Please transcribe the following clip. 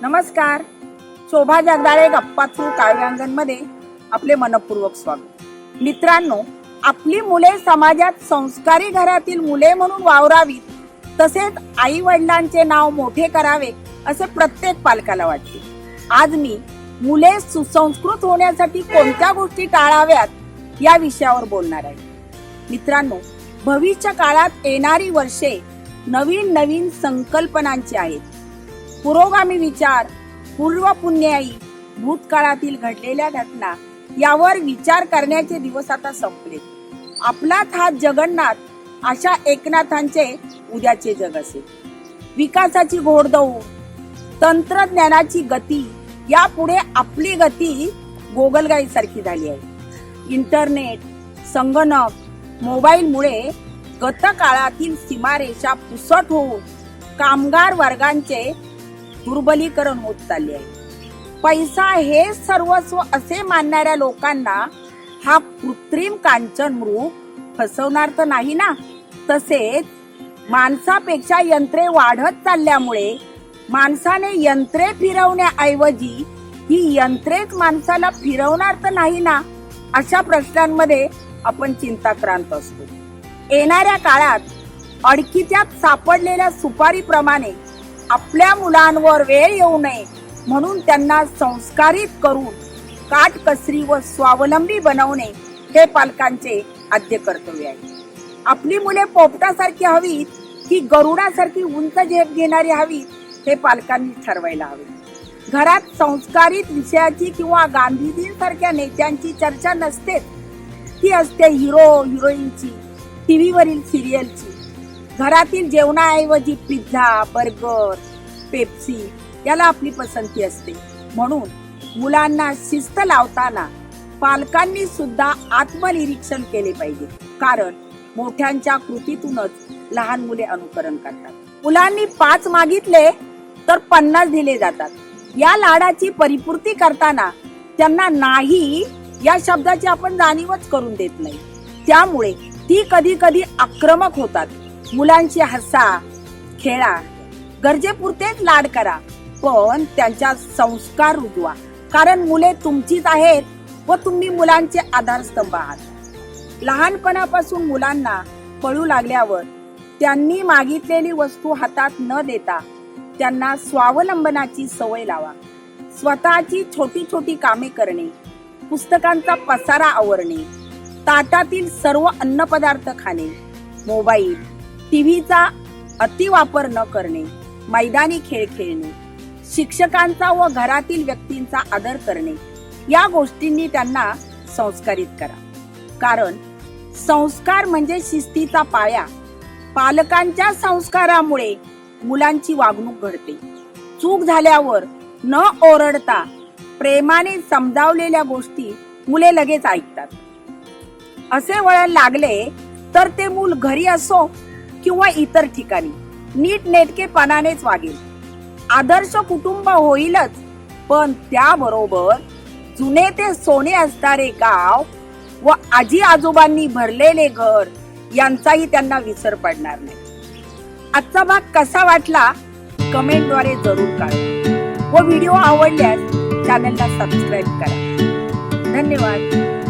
नमस्कार. शोभा जगदाळे गप्पा थ्रू काव्यांगणमध्ये आपले मनपूर्वक स्वागत. मित्रांनो, आपली मुले समाजात संस्कारी घरातील मुले म्हणून वावरावीत, तसेच आई वडिलांचे नाव मोठे करावे असे प्रत्येक पालकाला वाटते. आज मी मुले सुसंस्कृत होण्यासाठी कोणत्या गोष्टी टाळाव्यात या विषयावर बोलणार आहे. मित्रांनो, भविष्य काळात येणारी वर्षे नवीन नवीन संकल्पनांची आहेत. पुरोगामी विचार, पूर्व पुण्याई, भूतकाळातील घडलेल्या घटना यावर विचार करण्याचे दिवस आता संपले. आपलाच हात जगन्नाथ अशा एकनाथांचे उद्याचे जग असेल. विकासाची घोडदौड, तंत्रज्ञानाची गती यापुढे आपली गती गोगलगाई सारखी झाली आहे. इंटरनेट, संगणक, मोबाईलमुळे गतकाळातील सीमारेषा पुसट होऊन कामगार वर्गांचे दुर्बलीकरण होत चालले आहे. पैसा हे सर्वस्व असे मानणाऱ्या लोकांना हा कृत्रिम कांचन मृग फसवणार तर नाही ना. तसेच माणसापेक्षा यंत्रे वाढत चालल्यामुळे माणसाने यंत्रे फिरवण्याऐवजी ही यंत्रेच माणसाला फिरवणार तर नाही ना, अशा प्रश्नांमध्ये आपण चिंताक्रांत असतो. येणाऱ्या काळात अडकित्यात सापडलेल्या सुपारीप्रमाणे आपल्या मुलांवर वेळ येऊ नये म्हणून त्यांना संस्कारित करून काटकसरी व स्वावलंबी बनवणे हे पालकांचे आद्य कर्तव्य आहे. आपली मुले पोपटासारखी हवीत की गरुडासारखी उंच झेप घेणारी हवीत हे पालकांनी ठरवायला हवे. घरात संस्कारित विषयाची किंवा गांधीजींसारख्या नेत्यांची चर्चा नसतेच, ती असते हिरो हिरोईनची, टीव्हीवरील सिरियलची. घरातील जेवणाऐवजी पिझ्झा, बर्गर, पेप्सी याला आपली पसंती असते. म्हणून मुलांना शिस्त लावताना पालकांनी सुद्धा आत्मनिरीक्षण केले पाहिजे, कारण मोठ्यांच्या कृतीतूनच लहान मुले अनुकरण करतात. मुलांनी 5 मागितले तर 50 दिले जातात. या लाडाची परिपूर्ती करताना त्यांना नाही या शब्दाची आपण जाणीवच करून देत नाही. त्यामुळे ती कधी कधी आक्रमक होतात. मुलांची हसा, खेळा, गरजेपुरतेच लाड करा, पण त्यांच्या संस्कार रुजवा, कारण मुले तुमचीच आहेत व तुम्ही मुलांचे आधारस्तंभ आहात. लहानपणापासून मुलांना पळू लागल्यावर त्यांनी मागितलेली वस्तू हातात न देता त्यांना स्वावलंबनाची सवय लावा. स्वतःची छोटी छोटी कामे करणे, पुस्तकांचा पसारा आवरणे, ताटातील सर्व अन्नपदार्थ खाणे, मोबाईल, टीव्हीचा अतिवापर न करणे, मैदानी खेळ खेळणे, शिक्षकांचा व घरातील व्यक्तींचा आदर करणे या गोष्टींनी त्यांना संस्कारित करा. कारण संस्कार म्हणजे शिस्तीचा पाया. पालकांच्या संस्कारामुळे मुलांची वागणूक घडते. चूक झाल्यावर न ओरडता प्रेमाने समजावलेल्या गोष्टी मुले लगेच ऐकतात. असे वळण लागले तर ते मूल घरी असो किंवा इतर ठिकाणी नीटनेटकेपणानेच वागेल. आदर्श कुटुंब होईलच, पण त्याबरोबर जुने ते सोने असणारे गाव व आजी आजोबांनी भरलेले घर यांचाही त्यांना विसर पडणार नाही. आजचा भाग कसा वाटला कमेंटद्वारे जरूर कळवा व व्हिडिओ आवडल्यास चॅनलला सबस्क्राईब करा. धन्यवाद.